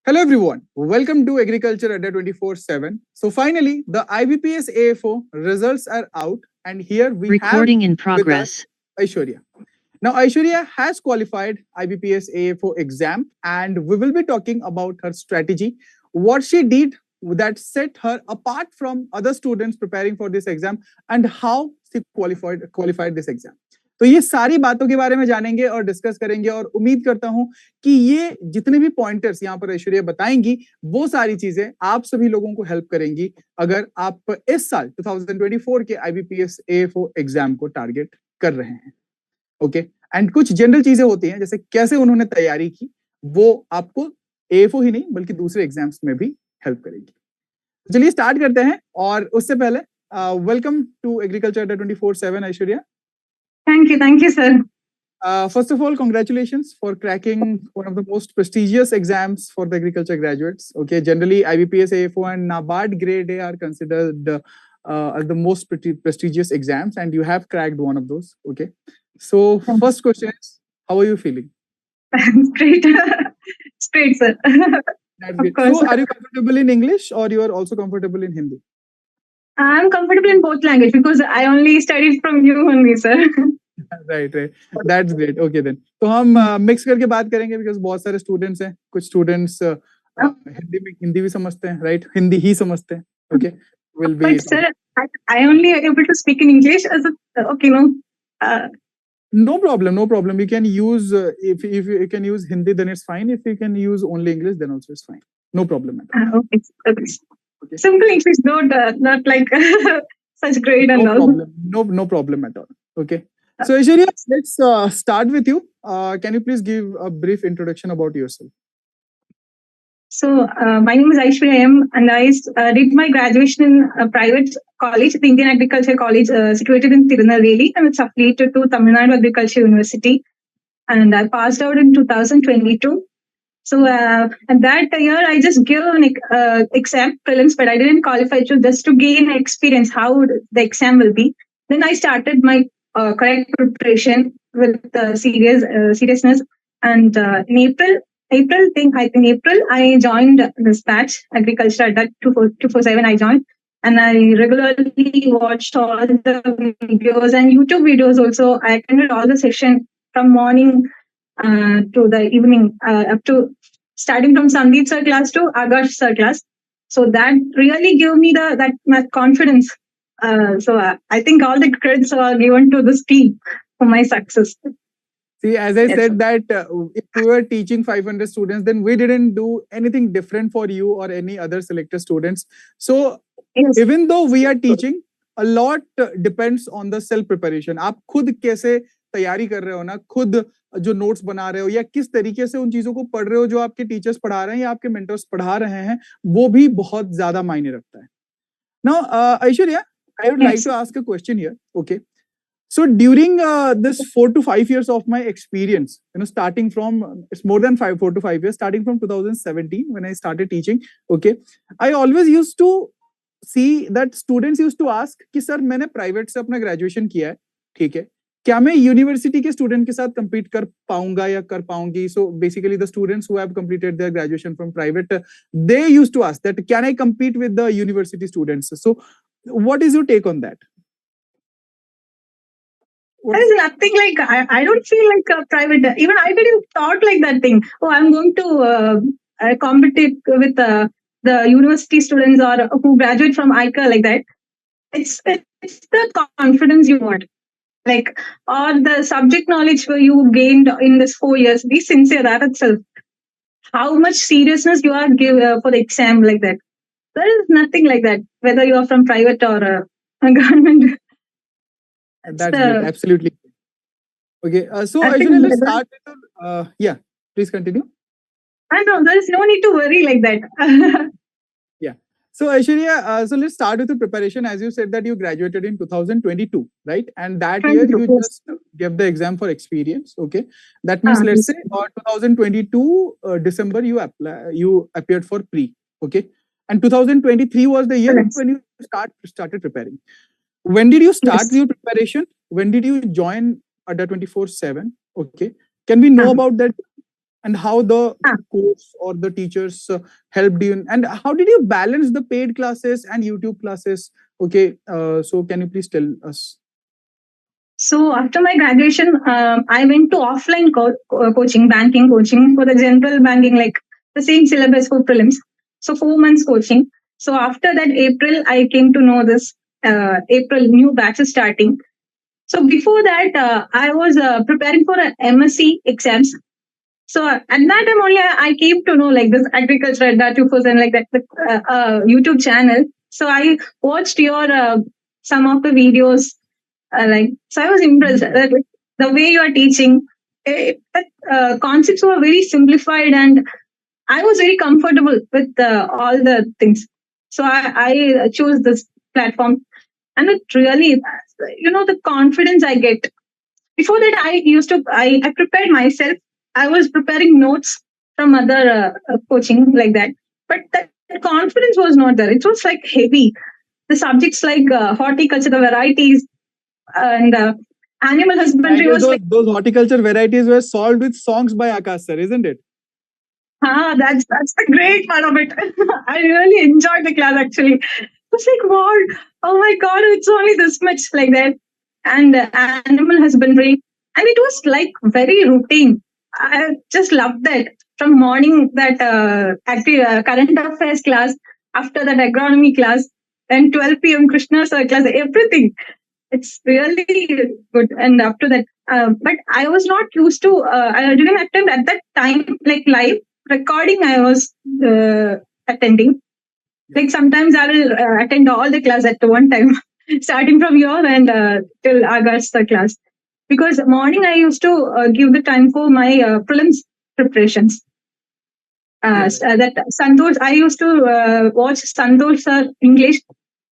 Hello everyone, welcome to Agriculture Adda 24/7. So finally, the IBPS AFO results are out, and here we Recording in progress. Aishwarya. Now Aishwarya has qualified IBPS AFO exam, and we will be talking about her strategy, what she did that set her apart from other students preparing for this exam, and how she qualified this exam. तो ये सारी बातों के बारे में जानेंगे और discuss करेंगे, और उम्मीद करता हूं कि ये जितने भी पॉइंटर्स यहाँ पर ऐश्वर्या बताएंगी वो सारी चीजें आप सभी लोगों को हेल्प करेंगी अगर आप इस साल 2024 के IBPS AFO एग्जाम को टारगेट कर रहे हैं. ओके, एंड कुछ जनरल चीजें होती हैं जैसे कैसे उन्होंने तैयारी की, वो आपको AFO ही नहीं बल्कि दूसरे एग्जाम्स में भी हेल्प करेगी. चलिए स्टार्ट करते हैं, और उससे पहले वेलकम टू एग्रीकल्चर अड्डा 24/7 Aishwarya. Thank you, sir. First of all, congratulations for cracking one of the most prestigious exams for the agriculture graduates. Okay, generally IBPS, AFO, and NABARD grade A are considered as the most prestigious exams, and you have cracked one of those. Okay, so first question is, how are you feeling? Great, great, sir. That's great. So, are you comfortable in English, or you are also comfortable in Hindi? I'm comfortable in both language because I only studied from you only, sir. Right. That's great. Okay then. तो हम mix करके बात करेंगे because बहुत सारे students हैं. कुछ students Hindi भी समझते हैं, right? हिंदी ही समझते हैं. Okay. Will be. But sir, I only able to speak in English. Okay, no. No problem. You can use if you can use Hindi, then it's fine. If you can use only English, then also it's fine. No problem at all. Okay. Simple English, not like such grade and all. No problem at all. Okay. So Aishwarya, let's start with you. Can you please give a brief introduction about yourself? So my name is Aishwarya and I did my graduation in a private college, the Indian Agriculture College, situated in Tirunelveli, and it's affiliated to Tamil Nadu Agriculture University. And I passed out in 2022. So and that year I just gave an exam prelims, but I didn't qualify just to gain experience how the exam will be. Then I started my correct preparation with seriousness, and in April, I joined this batch, Agriculture Adda 24/7. I joined, and I regularly watched all the videos and YouTube videos also. I attended all the session from morning to the evening, up to starting from Sandeep Sir class to Agarsh Sir class. So that really gave me that confidence. So I think all the credits are given to this team for my success. See, as I said that if we were teaching 500 students, then we didn't do anything different for you or any other selected students. So even though we are teaching, a lot depends on the self preparation. आप खुद कैसे तैयारी कर रहे हो ना, खुद जो नोट्स बना रहे हो या किस तरीके से उन चीजों को पढ़ रहे हो जो आपके टीचर्स पढ़ा रहे हैं या आपके मेंटर्स पढ़ा रहे हैं, वो भी बहुत ज्यादा मायने रखता है. Now, Aishwarya, I would like to ask a question here. Okay. So during this 4 to 5 years of my experience, starting from, it's more than 4 to 5 years, starting from 2017 when I started teaching, okay, I always used to see that students used to ask कि sir मैंने private से अपना graduation किया है, ठीक है, क्या मैं यूनिवर्सिटी के स्टूडेंट के साथ compete कर पाऊंगा या कर पाऊंगी? So basically the students who have completed their graduation from private, they used to ask that can I compete with the university students? So what is your take on that? There is nothing like, I don't feel like a private, even I didn't thought like that thing. Oh, I'm going to compete with the university students or who graduate from ICAR like that. It's the confidence you want, like, or the subject knowledge you gained in this 4 years. Be sincere, that itself. How much seriousness you are give for the exam like that. There is nothing like that, whether you are from private or a government. That's good. Absolutely. Okay. So Aishwarya, let's start with yeah, please continue. I know there is no need to worry like that. Yeah. So Aishwarya, so let's start with the preparation. As you said that you graduated in 2022, right? And that year you just gave the exam for experience. Okay. That means let's say 2022 December you appeared for pre. Okay. And 2023 was the year when you started preparing. When did you start your preparation? When did you join Adda 24/7? Okay. Can we know about that? and how the course or the teachers helped you, and how did you balance the paid classes and YouTube classes? Okay, so can you please tell us? So after my graduation, I went to offline coaching, banking coaching for the general banking, like the same syllabus for prelims. So 4 months coaching. So after that April, I came to know this April new batch is starting. So before that, I was preparing for an MSc exams. So at that time only, I came to know like this agriculture at 2000, like that YouTube channel. So I watched your some of the videos, like, so I was impressed that like, the way you are teaching. Concepts were very simplified, and I was very comfortable with all the things. So I chose this platform, and it really, the confidence I get. Before that, I prepared myself. I was preparing notes from other coaching like that, but that confidence was not there. It was like heavy. The subjects like horticulture, the varieties, and animal husbandry was like, those horticulture varieties were solved with songs by Akash sir, isn't it? That's the great part of it. I really enjoyed the class actually. It was like, wow, oh my god, it's only this much like that. And animal husbandry. And it was like very routine. I just loved that. From morning that current affairs class, after that agronomy class, then 12 p.m. Krishna Sir class, everything. It's really good. And after that, but I was not used to, I didn't attend at that time, like live recording I was attending. Like sometimes I will attend all the class at one time, starting from here and till August class. Because morning I used to give the time for my prelims preparations. That Santosh, I used to watch Santosh Sir English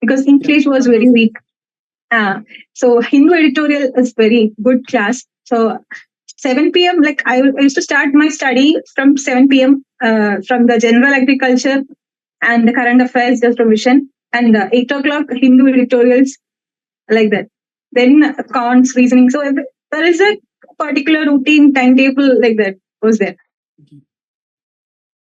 because English was very weak. So Hindu editorial is very good class. So 7 p.m. like I used to start my study from 7 p.m. From the general agriculture and the current affairs just revision, and 8 o'clock Hindu editorials like that. Then cons reasoning. So there is a particular routine timetable like that was there.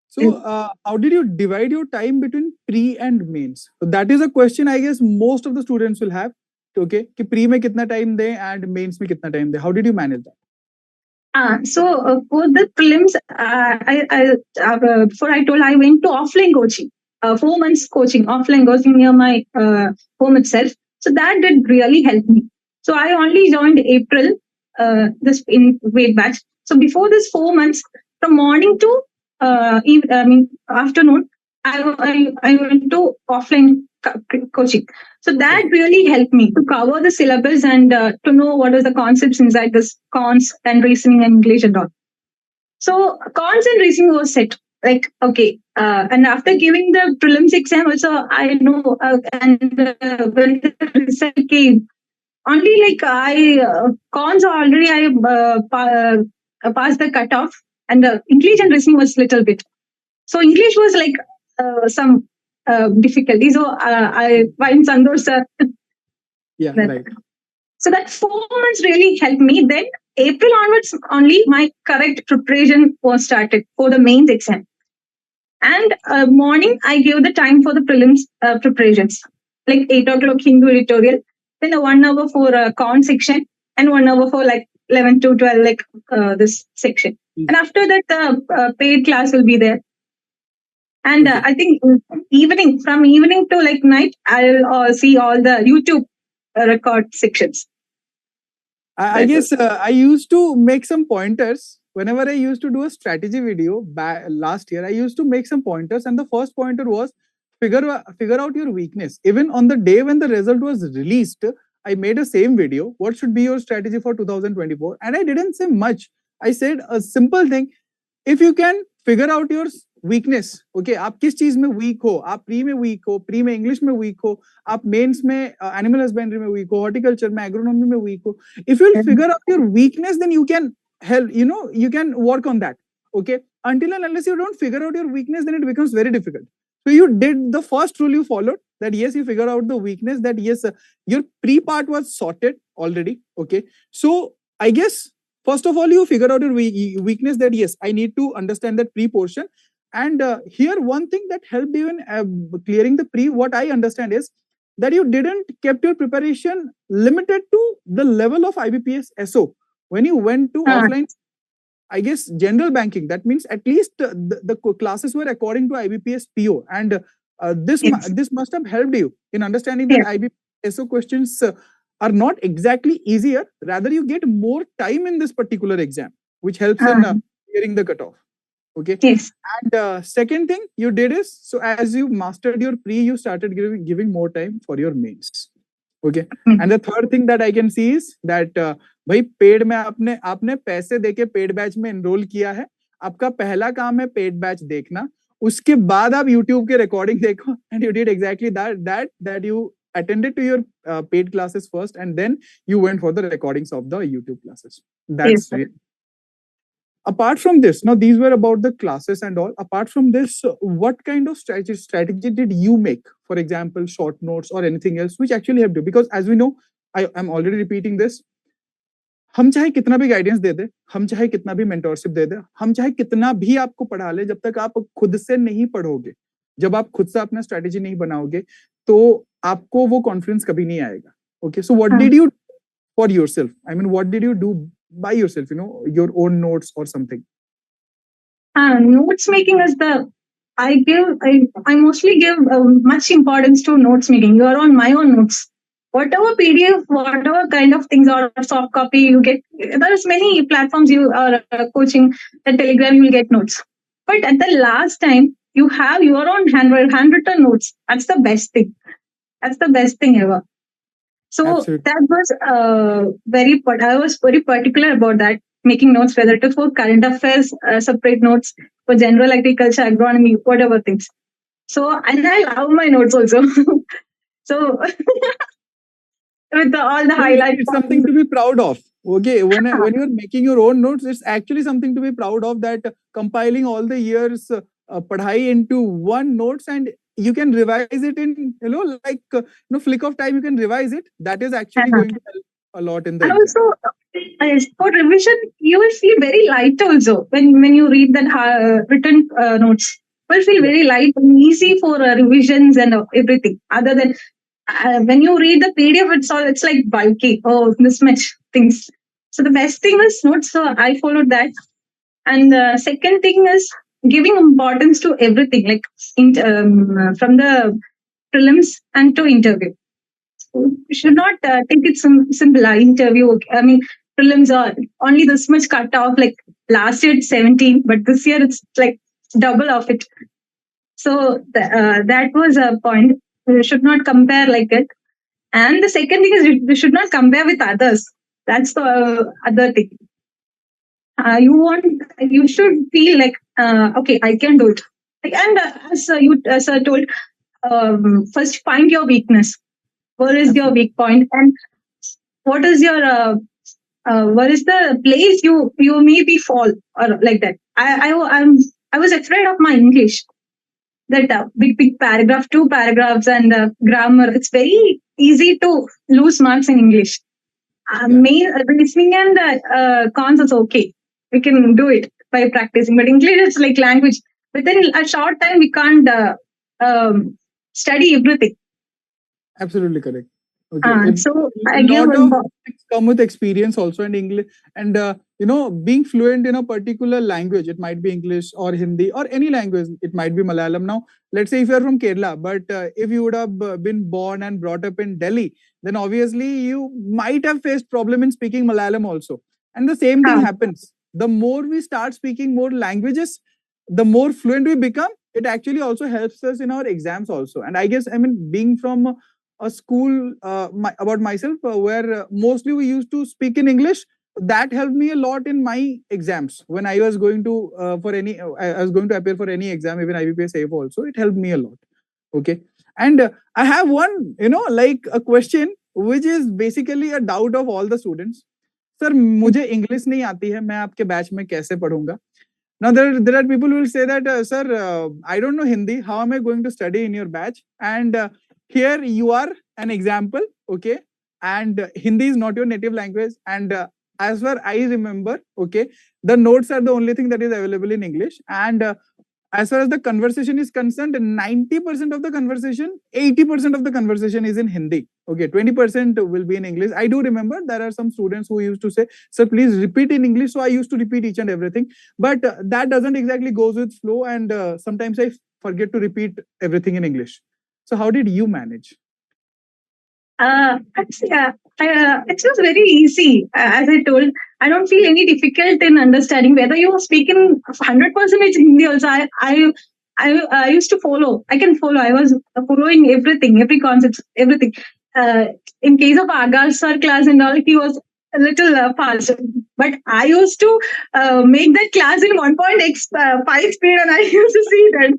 So how did you divide your time between pre and mains? So that is a question I guess most of the students will have. Okay, कि pre में कितना time they and mains में कितना time they? How did you manage that? So for the prelims, before I told, I went to offline coaching, 4 months coaching, offline coaching near my home itself. So that did really help me. So I only joined April, this in weight batch. So before this 4 months, from morning to afternoon, I went to offline coaching. So that really helped me to cover the syllabus and to know what was the concepts inside this cons and reasoning and English and all. So cons and reasoning was set. Like, okay. And after giving the prelims exam also, I know, and when the result came, only like cons already I passed the cutoff, and English and reasoning was little bit. So English was like some difficulty. So I find Sandosh sir. Yeah, right. So that 4 months really helped me. Then April onwards, only my correct preparation was started for the mains exam. And morning, I gave the time for the prelims preparations, like 8 o'clock Hindu editorial, then 1 hour for con section, and 1 hour for like 11 to 12, like this section. And after that, the paid class will be there. And I think from evening to like night, I'll see all the YouTube record sections. I guess I used to make some pointers whenever I used to do a strategy video last year. I used to make some pointers, and the first pointer was figure out your weakness. Even on the day when the result was released, I made a same video. What should be your strategy for 2024? And I didn't say much. I said a simple thing. If you can figure out your weakness okay आप किस चीज में weak हो, आप pre में weak हो, pre में English में वीक हो, आप मेंस में एनिमल हस्बेंड्री में वीक हो, हॉर्टिकल्चर में एग्रोनॉमी में वीक हो, if you will figure out your weakness then you can help, you can work on that. Okay, until and unless you don't figure out your weakness, then it becomes very difficult. So you did the first rule you followed, that yes, you figure out the weakness, that yes, your pre part was sorted already. Okay, so I guess First of all, you figure out your weakness, that yes, I need to understand that pre portion. And here, one thing that helped you in clearing the pre, what I understand is that you didn't kept your preparation limited to the level of IBPS SO. When you went to offline, I guess general banking, that means at least the classes were according to IBPS PO. And this must have helped you in understanding that IBPS SO questions are not exactly easier. Rather, you get more time in this particular exam, which helps in clearing the cutoff. Okay. Yes. And second thing you did is, so as you mastered your pre, you started giving more time for your mains. Okay. And the third thing that I can see is that भाई paid में आपने पैसे देके paid batch में enrol किया है, आपका पहला काम है पेड बैच देखना, उसके बाद आप YouTube के रिकॉर्डिंग देखो, and you did exactly that you attended to your paid classes first, and then you went for the recordings of the YouTube classes. That's it. Apart from this, now these were about the classes and all. Apart from this, what kind of strategy did you make? For example, short notes or anything else which actually helped you? Because as we know, I am already repeating this. हम चाहे कितना भी guidance दे दे, हम चाहे कितना भी mentorship दे दे, हम चाहे कितना भी आपको पढ़ा ले, जब तक आप खुद से नहीं पढ़ोगे, जब आप खुद से अपना स्ट्रेटेजी नहीं बनाओगे, तो आपको वो कॉन्फिडेंस कभी नहीं आएगा. Okay, so what did you do for yourself? I mean, what did you do by yourself, your own notes or something? Notes making is I mostly give much importance to notes making. You are on my own notes. Whatever PDF, whatever kind of things or soft copy you get, there's many platforms you are coaching, the Telegram, you will get notes. But at the last time, you have your own handwritten notes. That's the best thing. That's the best thing ever. So absolutely. That was I was very particular about that, making notes, whether it is for current affairs, separate notes, for general agriculture, agronomy, whatever things. So, and I love my notes also. So, with all the highlights. It's something to be proud of. Okay, when you're making your own notes, it's actually something to be proud of, that compiling all the years padhai into one notes, and you can revise it in, flick of time, you can revise it. That is actually going to help a lot in the and exam. Also, for revision, you will feel very light also when you read that written notes. You will feel very light and easy for revisions and everything. Other than when you read the PDF, it's like bulky. Oh, this much things. So the best thing was notes. So I followed that. And the second thing is giving importance to everything, like from the prelims and to interview. So you should not take it simple. Interview. I mean, prelims are only this much cut off. Like last year it's 17, but this year it's like double of it. So that was a point. You should not compare like it. And the second thing is you should not compare with others. That's the other thing. You should feel like, okay, I can do it. And as you told, first find your weakness. Where is your weak point, and what is your where is the place you maybe fall or like that. I was afraid of my English. That big paragraph, 2 paragraphs, and grammar. It's very easy to lose marks in English. Main listening and cons is okay. We can do it by practicing. But English is like language. Within a short time, we can't study everything. Absolutely correct. Okay. So I give come with experience also in English, and being fluent in a particular language. It might be English or Hindi or any language. It might be Malayalam. Now, let's say if you are from Kerala, but if you would have been born and brought up in Delhi, then obviously you might have faced problem in speaking Malayalam also. And the same thing happens. The more we start speaking more languages, the more fluent we become. It actually also helps us in our exams also. And I guess, being from a school about myself where mostly we used to speak in English, that helped me a lot in my exams when I was going to appear for any exam, even IBPS AFO also. It helped me a lot. Okay. And I have one, a question which is basically a doubt of all the students. Sir, मुझे English नहीं आती है, मैं आपके batch में कैसे पढ़ूंगा? Now there are people who will say that, sir, I don't know Hindi. How am I going to study in your batch? And here you are an example, okay? And Hindi is not your native language. And as far I remember, okay, the notes are the only thing that is available in English. And as far as the conversation is concerned, 90% of the conversation, 80% of the conversation is in Hindi. Okay, 20% will be in English. I do remember there are some students who used to say, sir, please repeat in English. So I used to repeat each and everything. But that doesn't exactly goes with flow. And sometimes I forget to repeat everything in English. So how did you manage? It was very easy. As I told, I don't feel any difficult in understanding whether you are speaking 100% Hindi. Also, I used to follow. I can follow. I was following everything, every concept, everything. In case of Agar sir class and all, he was a little fast. But I used to make that class in 1.5 speed, and I used to see that.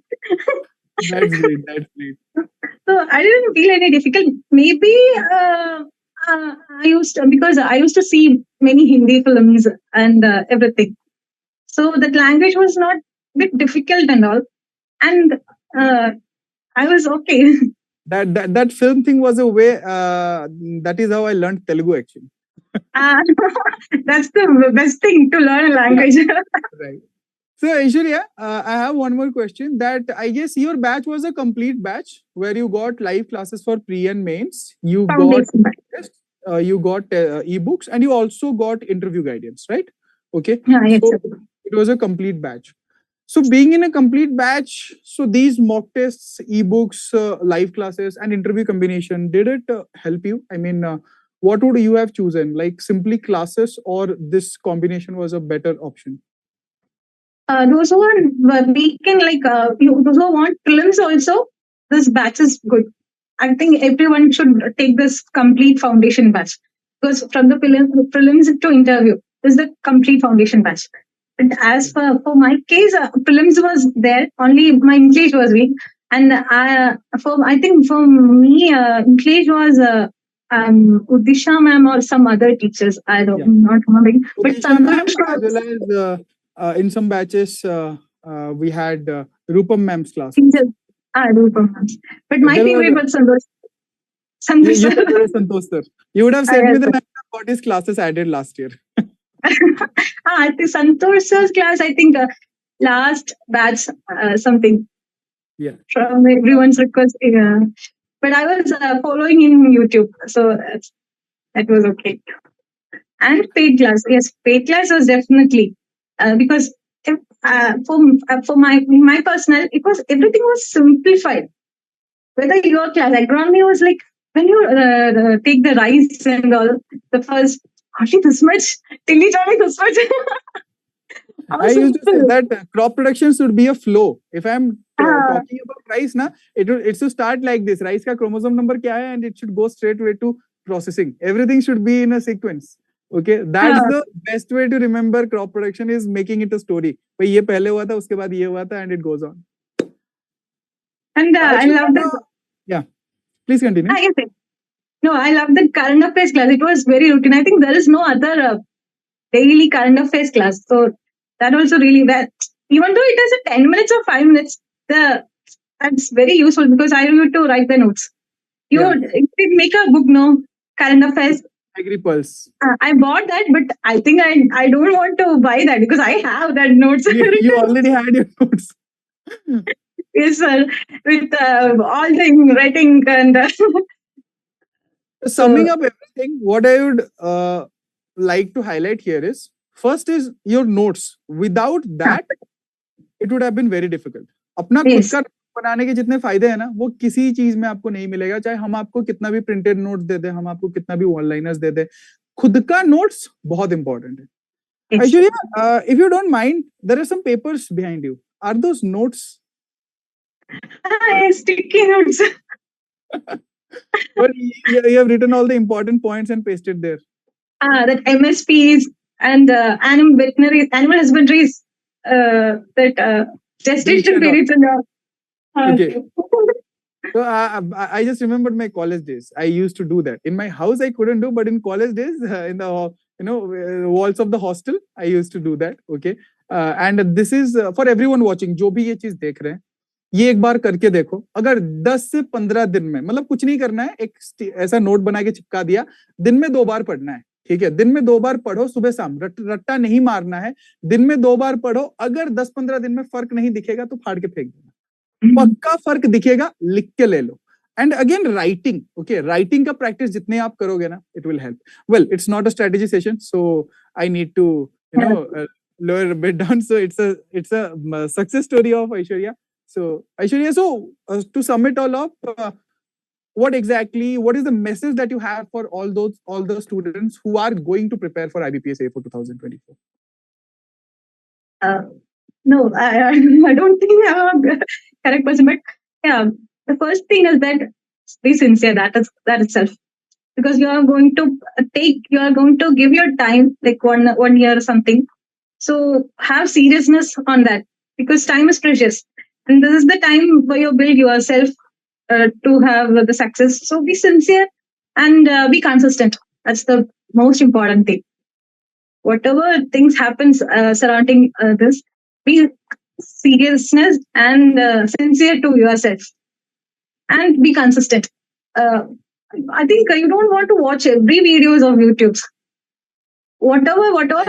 That's great. That's great. So I didn't feel any difficult. Maybe I used because I used to see many Hindi films and everything. So that language was not a bit difficult and all, and I was okay. That film thing was a way. That is how I learned Telugu actually. That's the best thing to learn a language. Yeah. Right. So Aishwarya, I have one more question. That I guess your batch was a complete batch where you got live classes for pre and mains. You got ebooks, and you also got interview guidance, right? Okay. Yes, so it was a complete batch. So being in a complete batch, so these mock tests, ebooks, live classes, and interview combination, did it help you? I mean, what would you have chosen? Like simply classes, or this combination was a better option? Those who are weekend, like those who want prelims also, this batch is good. I think everyone should take this complete foundation batch, because from the prelims to interview is the complete foundation batch. But as for my case, prelims was there, only my English was weak. And I think for me, English was Udisha ma'am or some other teachers. I don't not remembering. But Udisha in some batches, we had Rupam ma'am's class. Rupam ma'am's. But my favorite was Santosh sir. Santosh sir. You would have said me the name of what his classes added last year. I think Santosh sir's class, I think last batch something. Yeah. From everyone's request. But I was following in YouTube. So that was okay. And paid class. Yes, paid class was definitely. Because for my personal, it was everything was simplified. Whether your class agronomy was like when you take the rice and all, the first only this much, till it only this much. I used to say that crop production should be a flow. If I'm talking about rice, it should start like this. Rice ka chromosome number kya hai, and it should go straight away to processing. Everything should be in a sequence. Okay, that's the best way to remember crop production, is making it a story. Bhai ye pehle hua tha, uske baad ye hua tha, and it goes on. And I love that. Yeah, please continue. No, I love the current affairs class. It was very routine. I think there is no other daily current affairs class. So that also really that. Even though it is a 10 minutes or 5 minutes, that's very useful because I used to write the notes. You make a book, no current affairs. AgriPulse. I bought that, but I think I don't want to buy that because I have that notes. You already had your notes. Yes, sir. With all the writing and. Summing up everything, what I would like to highlight here is, first is your notes. Without that, it would have been very difficult. अपना खुद का बनाने के जितने फायदे हैं ना, वो किसी चीज में आपको नहीं मिलेगा. चाहे हम आपको कितना भी प्रिंटेड नोट्स दे दें, हम आपको कितना भी ऑनलाइनर्स दे दें, खुद का नोट्स बहुत इंपॉर्टेंट है. Aishwarya, if you don't mind, there are some papers behind you. Are those notes? Sticky notes. But you have written all the important points and pasted there. That MSPs and animal husbandries, that gestation periods and okay. So I just remembered my college days. I used to do that. In my house, I couldn't do, but in college days, in the walls of the hostel, I used to do that. Okay, and this is for everyone watching. जो भी ये चीज देख रहे हैं, ये एक बार करके देखो. अगर 10 से 15 दिन में, मतलब कुछ नहीं करना है, एक ऐसा नोट बना के चिपका दिया, दिन में 2 बार पढ़ना है. ठीक है, दिन में 2 बार पढ़ो, सुबह शाम, रट्टा नहीं मारना है, दिन में 2 बार पढ़ो, अगर 10-15 दिन में फर्क नहीं दिखेगा तो फाड़ के फेंक देना, पक्का फर्क दिखेगा, लिख के ले लो। And again writing, okay, writing का प्रैक्टिस जितने आप करोगे ना, it will help. Well, it's not a strategy session, so I need to lower a bit down. So it's a success story of Aishwarya. So Aishwarya, to sum it all up, what is the message that you have for all those students who are going to prepare for IBPS AFO 2024? No, I don't think I'm a correct person, but yeah, the first thing is that be sincere. That itself, because you are going to give your time, like one year or something. So have seriousness on that, because time is precious, and this is the time where you build yourself to have the success. So be sincere and be consistent. That's the most important thing. Whatever things happens surrounding this, be seriousness and sincere to yourself, and be consistent. I think you don't want to watch every videos of YouTube. Whatever whoever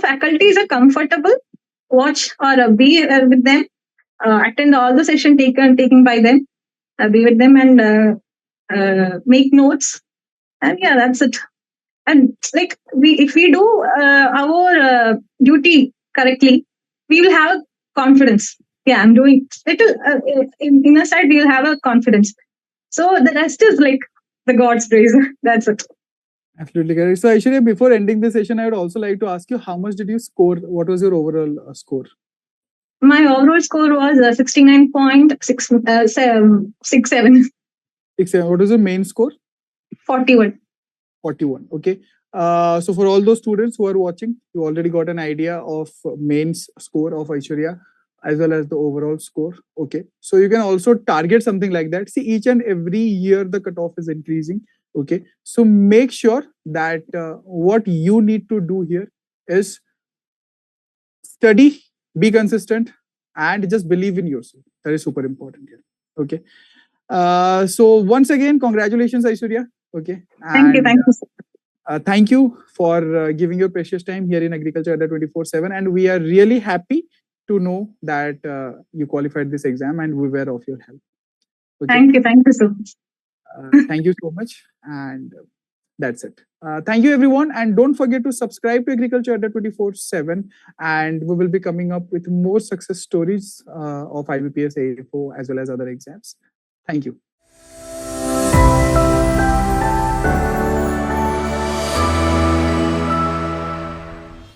faculties are comfortable, watch or be with them, attend all the session taken by them, be with them and make notes, and yeah, that's it. And like if we do our duty correctly, we will have confidence. Yeah, I'm doing little in a side, we will have a confidence. So the rest is like the God's grace. That's it. Absolutely correct. So Aishwarya, before ending the session, I would also like to ask you, how much did you score? What was your overall score? My overall score was 69.67. 67. What was your main score? 41. 41. Okay. So for all those students who are watching, you already got an idea of mains score of Aishwarya as well as the overall score. Okay. So you can also target something like that. See, each and every year the cutoff is increasing. Okay. So make sure that what you need to do here is study, be consistent, and just believe in yourself. That is super important here. Okay. So once again, congratulations, Aishwarya. Okay. Thank you. Thank you. Thank you for giving your precious time here in Agriculture Adda 24/7, and we are really happy to know that you qualified this exam, and we were of your help. Okay. Thank you so much. Thank you so much, and that's it. Thank you, everyone, and don't forget to subscribe to Agriculture Adda 24/7, and we will be coming up with more success stories of IBPS AFO as well as other exams. Thank you.